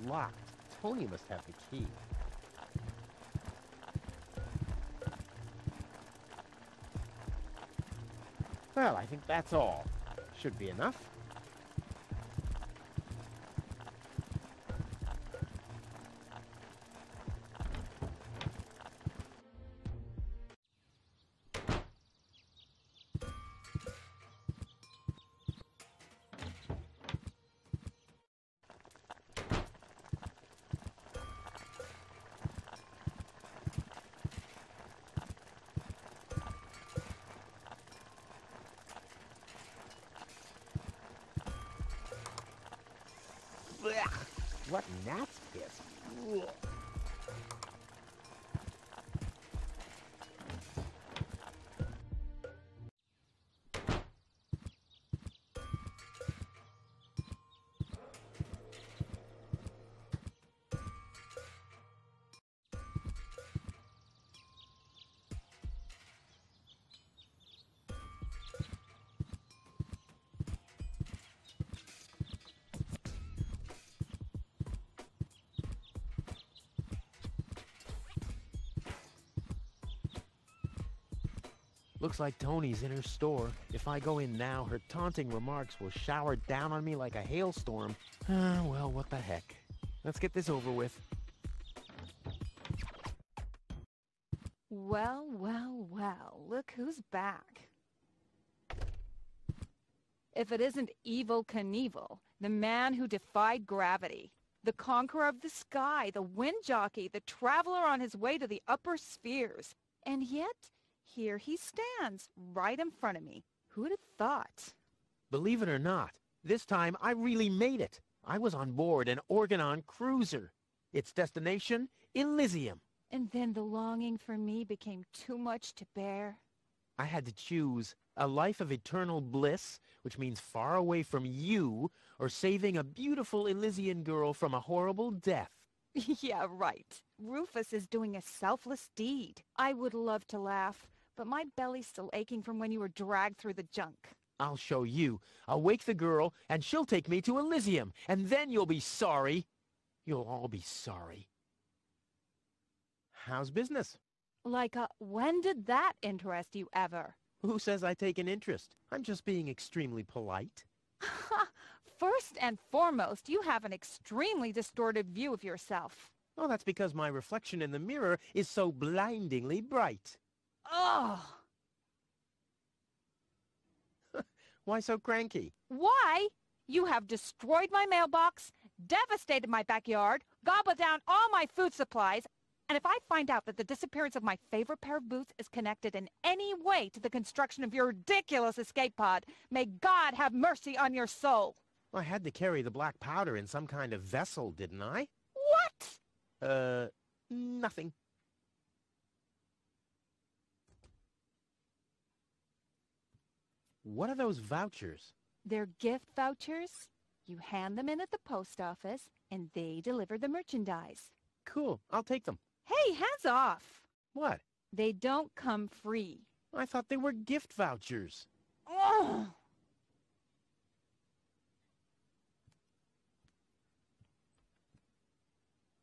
Locked. Tony must have the key. Well, I think that's all. Should be enough. Blech. What gnat's piss? Ugh. Looks like Tony's in her store. If I go in now, her taunting remarks will shower down on me like a hailstorm. Well, what the heck. Let's get this over with. Well, well, well, look who's back. If it isn't Evel Knievel, the man who defied gravity, the conqueror of the sky, the wind jockey, the traveler on his way to the upper spheres. And yet, here he stands, right in front of me. Who'd have thought? Believe it or not, this time I really made it. I was on board an Organon cruiser. Its destination, Elysium. And then the longing for me became too much to bear. I had to choose a life of eternal bliss, which means far away from you, or saving a beautiful Elysian girl from a horrible death. Yeah, right. Rufus is doing a selfless deed. I would love to laugh, but my belly's still aching from when you were dragged through the junk. I'll show you. I'll wake the girl, and she'll take me to Elysium, and then you'll be sorry. You'll all be sorry. How's business? Like, when did that interest you ever? Who says I take an interest? I'm just being extremely polite. First and foremost, you have an extremely distorted view of yourself. Oh, that's because my reflection in the mirror is so blindingly bright. Ugh! Why so cranky? Why? You have destroyed my mailbox, devastated my backyard, gobbled down all my food supplies, and if I find out that the disappearance of my favorite pair of boots is connected in any way to the construction of your ridiculous escape pod, may God have mercy on your soul. I had to carry the black powder in some kind of vessel, didn't I? What? Nothing. What are those vouchers? They're gift vouchers. You hand them in at the post office, and they deliver the merchandise. Cool, I'll take them. Hey, hands off! What? They don't come free. I thought they were gift vouchers. Ugh!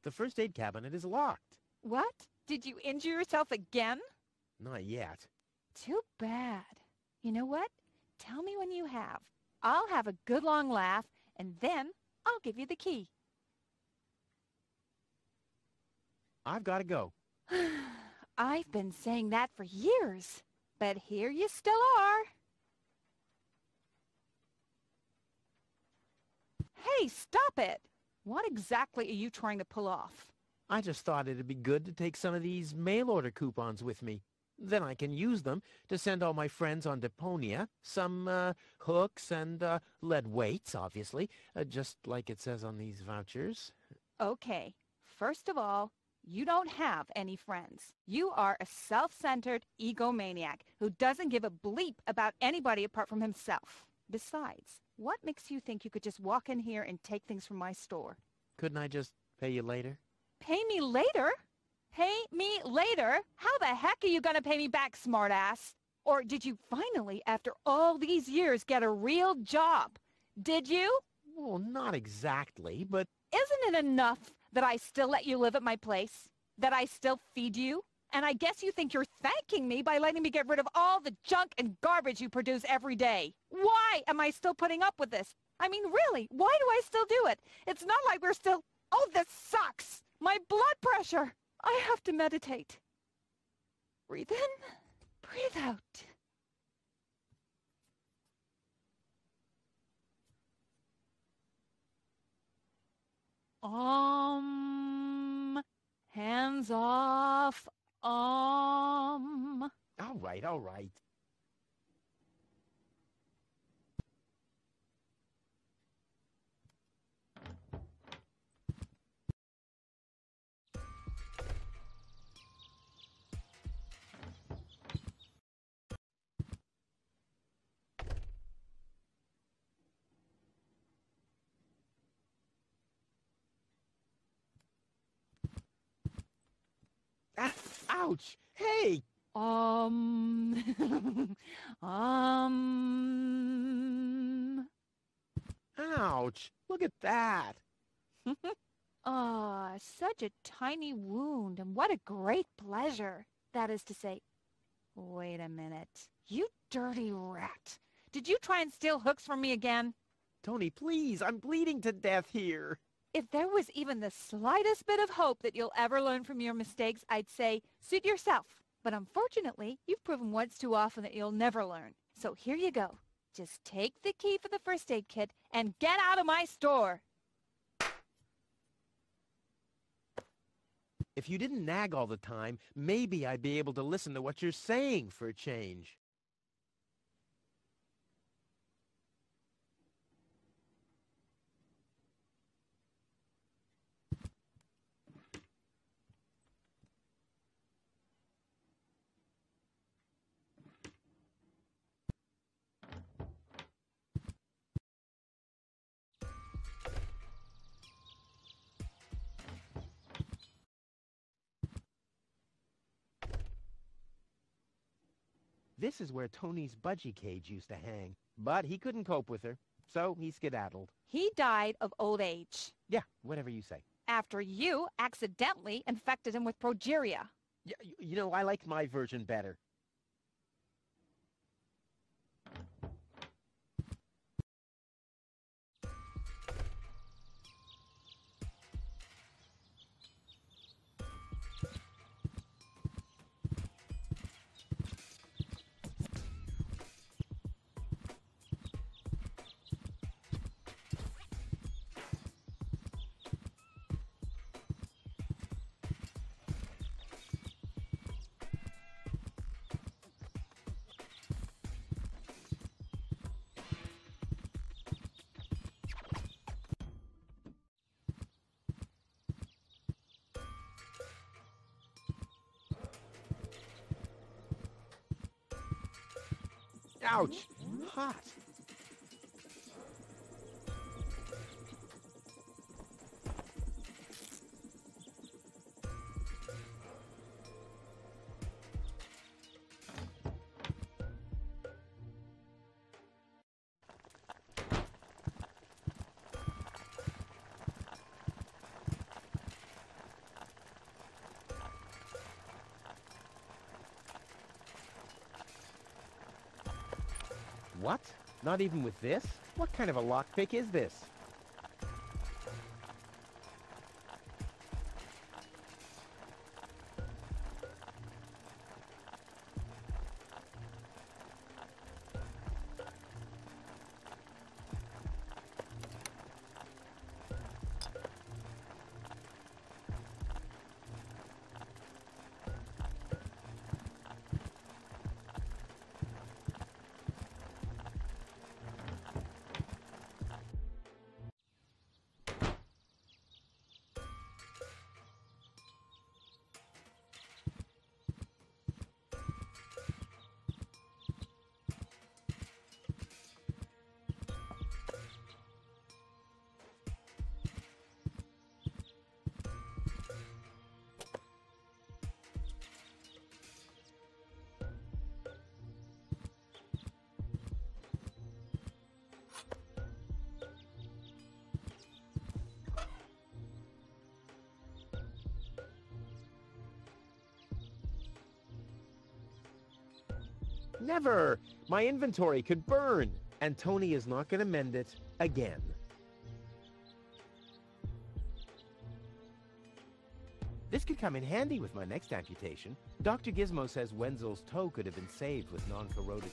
The first aid cabinet is locked. What? Did you injure yourself again? Not yet. Too bad. You know what? Tell me when you have. I'll have a good long laugh, and then I'll give you the key. I've got to go. I've been saying that for years, but here you still are. Hey, stop it! What exactly are you trying to pull off? I just thought it'd be good to take some of these mail order coupons with me. Then I can use them to send all my friends on Deponia some hooks and lead weights, obviously, just like it says on these vouchers. Okay, first of all, you don't have any friends. You are a self-centered egomaniac who doesn't give a bleep about anybody apart from himself. Besides, what makes you think you could just walk in here and take things from my store? Couldn't I just pay you later? Pay me later? Pay me later? How the heck are you gonna pay me back, smartass? Or did you finally, after all these years, get a real job? Did you? Well, not exactly, but Isn't it enough that I still let you live at my place? That I still feed you? And I guess you think you're thanking me by letting me get rid of all the junk and garbage you produce every day. Why am I still putting up with this? I mean, really, why do I still do it? It's not like we're still... Oh, this sucks! My blood pressure! I have to meditate. Breathe in, breathe out. Hands off. All right, all right. Ah, ouch! Hey! Ouch! Look at that! Such a tiny wound, and what a great pleasure. That is to say, wait a minute. You dirty rat. Did you try and steal hooks from me again? Tony, please, I'm bleeding to death here. If there was even the slightest bit of hope that you'll ever learn from your mistakes, I'd say, suit yourself. But unfortunately, you've proven once too often that you'll never learn. So here you go. Just take the key for the first aid kit and get out of my store. If you didn't nag all the time, maybe I'd be able to listen to what you're saying for a change. This is where Tony's budgie cage used to hang, but he couldn't cope with her, so he skedaddled. He died of old age. Yeah, whatever you say. After you accidentally infected him with progeria. Yeah, you know, I liked my version better. Ouch! Hot! What? Not even with this? What kind of a lockpick is this? Never! My inventory could burn, and Tony is not going to mend it again. This could come in handy with my next amputation. Dr. Gizmo says Wenzel's toe could have been saved with non-corroded.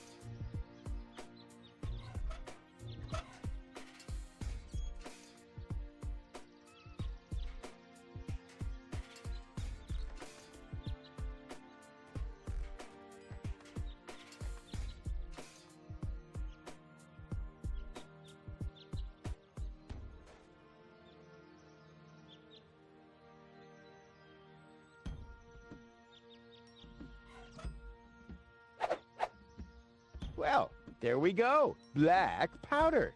Well, there we go. Black powder.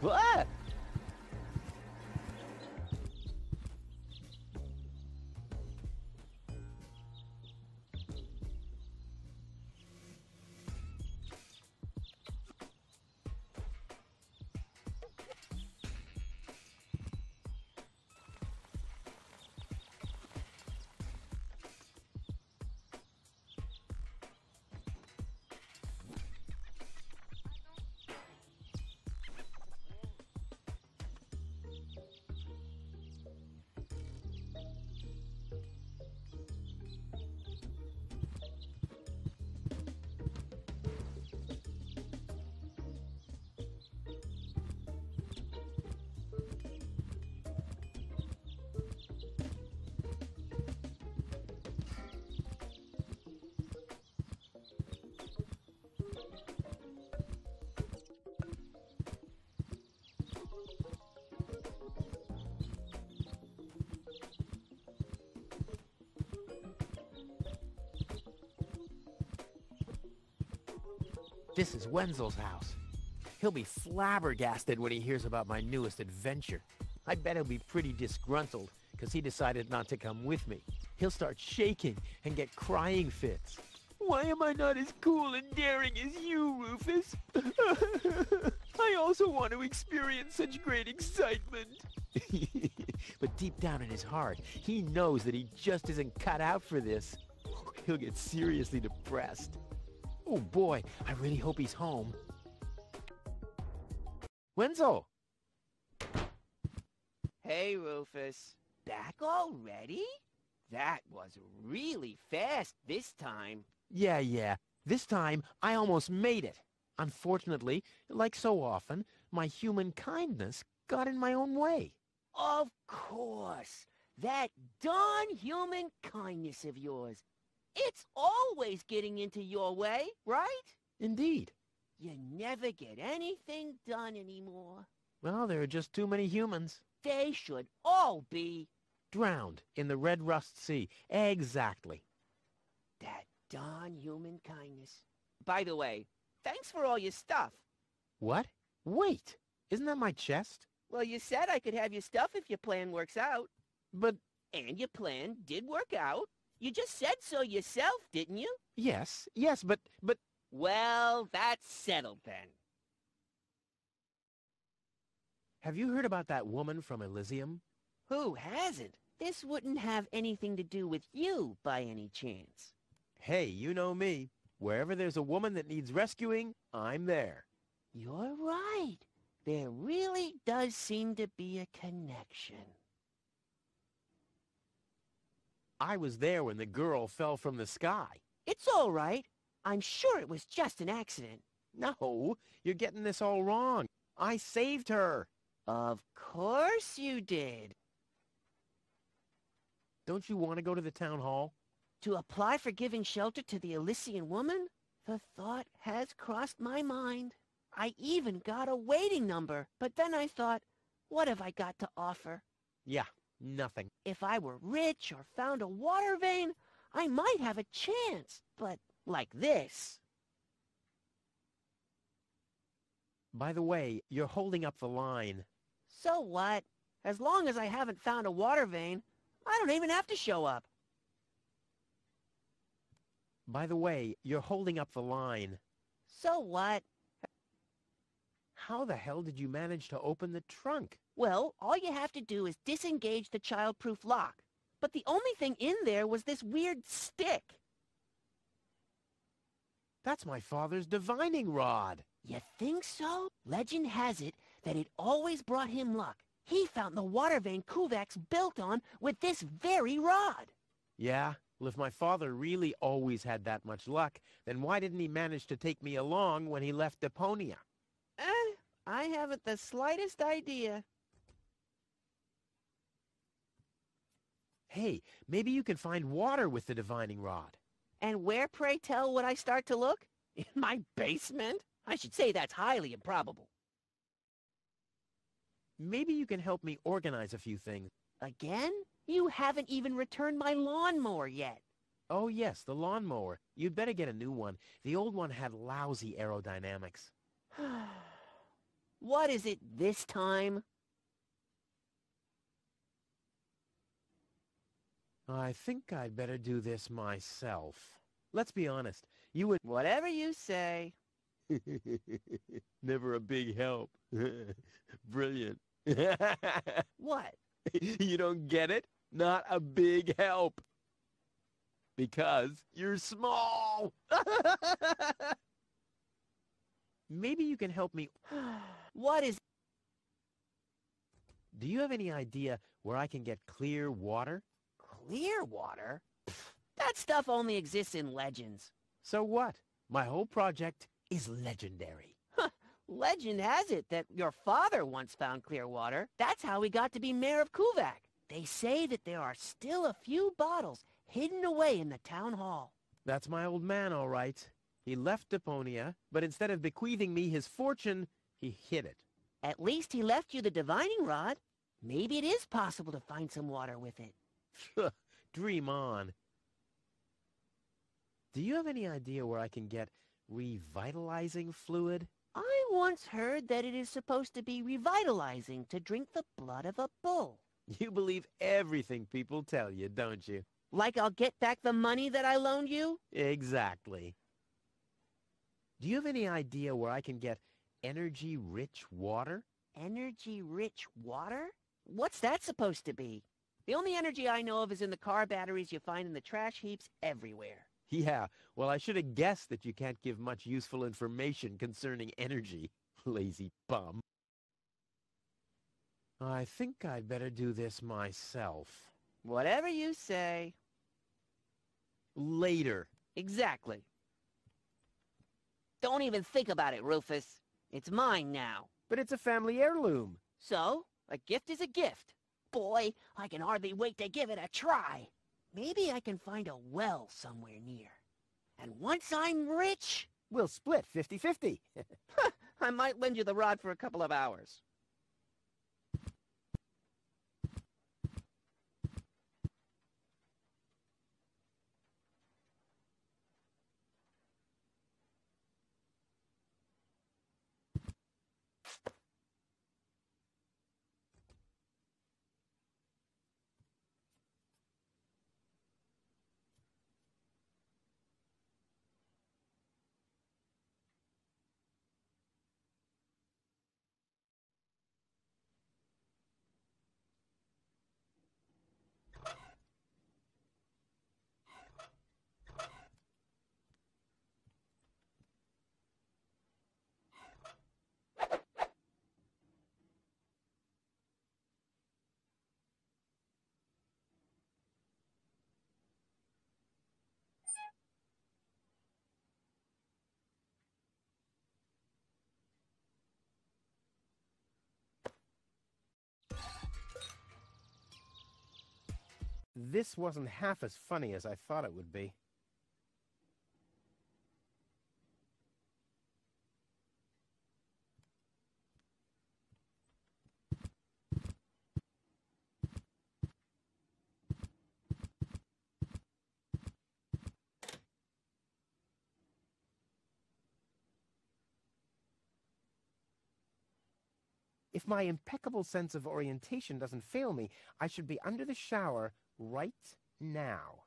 What? This is Wenzel's house. He'll be flabbergasted when he hears about my newest adventure. I bet he'll be pretty disgruntled because he decided not to come with me. He'll start shaking and get crying fits. Why am I not as cool and daring as you, Rufus? I also want to experience such great excitement. But deep down in his heart, he knows that he just isn't cut out for this. He'll get seriously depressed. Oh boy, I really hope he's home. Wenzel! Hey, Rufus. Back already? That was really fast this time. Yeah. This time, I almost made it. Unfortunately, like so often, my human kindness got in my own way. Of course. That darn human kindness of yours. It's always getting into your way, right? Indeed. You never get anything done anymore. Well, there are just too many humans. They should all be Drowned in the Red Rust Sea. Exactly. that darn human kindness. By the way, thanks for all your stuff. What? Wait, isn't that my chest? Well, you said I could have your stuff if your plan works out. But, And your plan did work out. You just said so yourself, didn't you? yes, but... Well, that's settled then. Have you heard about that woman from Elysium? Who hasn't? This wouldn't have anything to do with you by any chance. Hey, you know me. Wherever there's a woman that needs rescuing, I'm there. You're right. There really does seem to be a connection. I was there when the girl fell from the sky. It's all right. I'm sure it was just an accident. No, you're getting this all wrong. I saved her. Of course you did. Don't you want to go to the town hall? To apply for giving shelter to the Elysian woman? The thought has crossed my mind. I even got a waiting number, but then I thought, what have I got to offer? Yeah, nothing. If I were rich or found a water vein, I might have a chance, but like this. By the way, you're holding up the line. So what? As long as I haven't found a water vein, I don't even have to show up. By the way, you're holding up the line. So what? How the hell did you manage to open the trunk? Well, all you have to do is disengage the child-proof lock. But the only thing in there was this weird stick. That's my father's divining rod. You think so? Legend has it that it always brought him luck. He found the water vein Kuvak's built on with this very rod. Yeah, well, if my father really always had that much luck, then why didn't he manage to take me along when he left Deponia? I haven't the slightest idea. Hey, maybe you can find water with the divining rod. And where, pray tell, would I start to look? In my basement? I should say that's highly improbable. Maybe you can help me organize a few things. Again? You haven't even returned my lawnmower yet. Oh yes, the lawnmower. You'd better get a new one. The old one had lousy aerodynamics. What is it this time? I think I'd better do this myself. Let's be honest, you would... Whatever you say. Never a big help. Brilliant. What? You don't get it? Not a big help. Because you're small. Maybe you can help me. What is... Do you have any idea where I can get clear water? Clear water? Pfft, that stuff only exists in legends. So what? My whole project is legendary. Legend has it that your father once found clear water. That's how he got to be mayor of Kuvak. They say that there are still a few bottles hidden away in the town hall. That's my old man, all right. He left Deponia, but instead of bequeathing me his fortune, he hid it. At least he left you the divining rod. Maybe it is possible to find some water with it. Dream on. Do you have any idea where I can get revitalizing fluid? I once heard that it is supposed to be revitalizing to drink the blood of a bull. You believe everything people tell you, don't you? Like I'll get back the money that I loaned you? Exactly. Do you have any idea where I can get energy-rich water? Energy-rich water? What's that supposed to be? The only energy I know of is in the car batteries you find in the trash heaps everywhere. Yeah, well, I should have guessed that you can't give much useful information concerning energy, lazy bum. I think I'd better do this myself. Whatever you say. Later. Exactly. Don't even think about it, Rufus. It's mine now. But it's a family heirloom. So, a gift is a gift. Boy, I can hardly wait to give it a try. Maybe I can find a well somewhere near. And once I'm rich... We'll split 50-50. I might lend you the rod for a couple of hours. This wasn't half as funny as I thought it would be. If my impeccable sense of orientation doesn't fail me, I should be under the shower right now.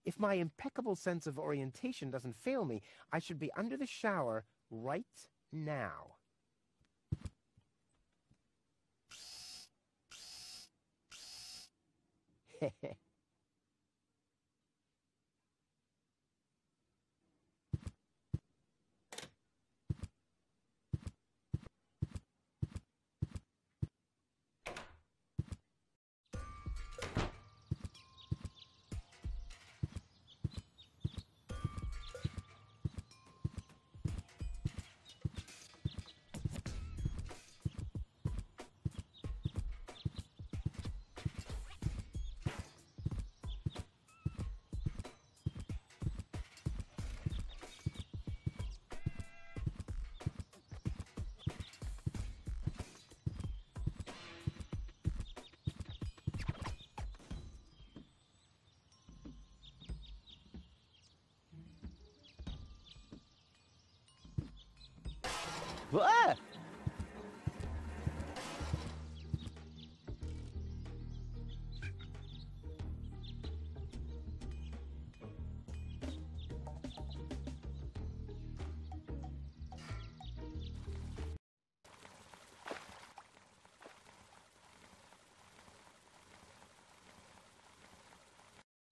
If my impeccable sense of orientation doesn't fail me, I should be under the shower right now. Ah!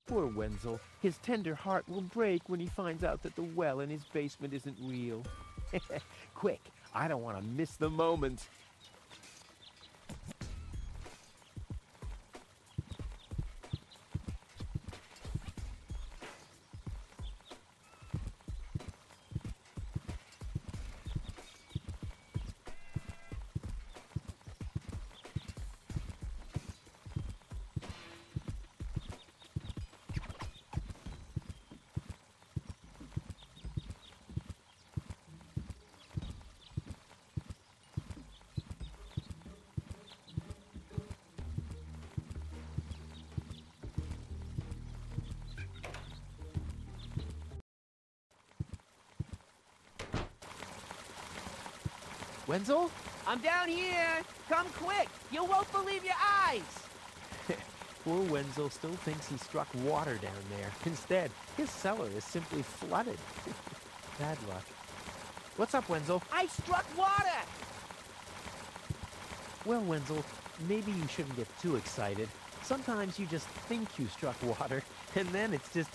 Poor Wenzel. His tender heart will break when he finds out that the well in his basement isn't real. Quick, I don't want to miss the moment. Wenzel? I'm down here! Come quick! You won't believe your eyes! Poor Wenzel still thinks he struck water down there. Instead, his cellar is simply flooded. Bad luck. What's up, Wenzel? I struck water! Well, Wenzel, maybe you shouldn't get too excited. Sometimes you just think you struck water, and then it's just...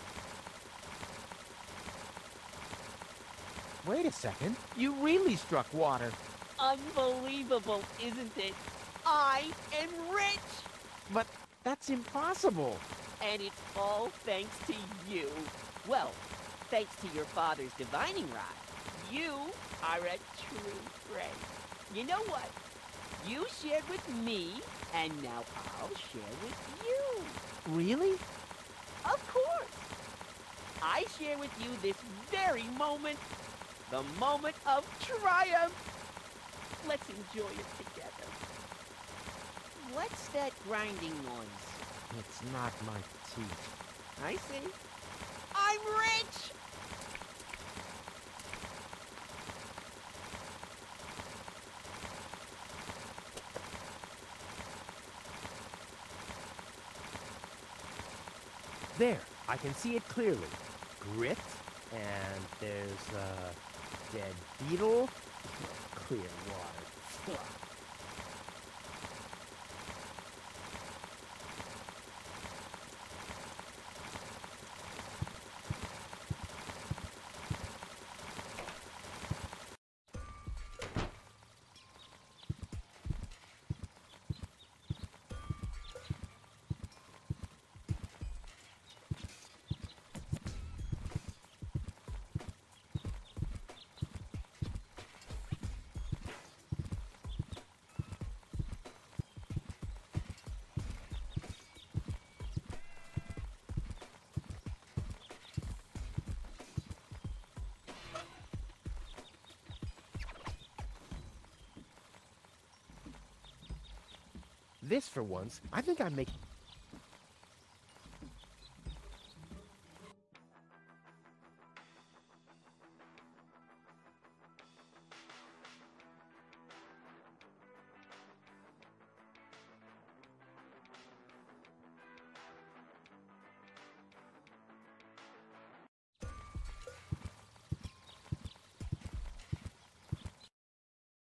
Wait a second. You really struck water. Unbelievable, isn't it? I am rich! But that's impossible. And it's all thanks to you. Well, thanks to your father's divining rod. You are a true friend. You know what? You shared with me, and now I'll share with you. Really? Of course. I share with you this very moment, the moment of triumph. Let's enjoy it together. What's that grinding noise? It's not my teeth. I see. I'm rich! There, I can see it clearly. Grit, and there's a dead beetle. Clear water. this for once. I think I'm making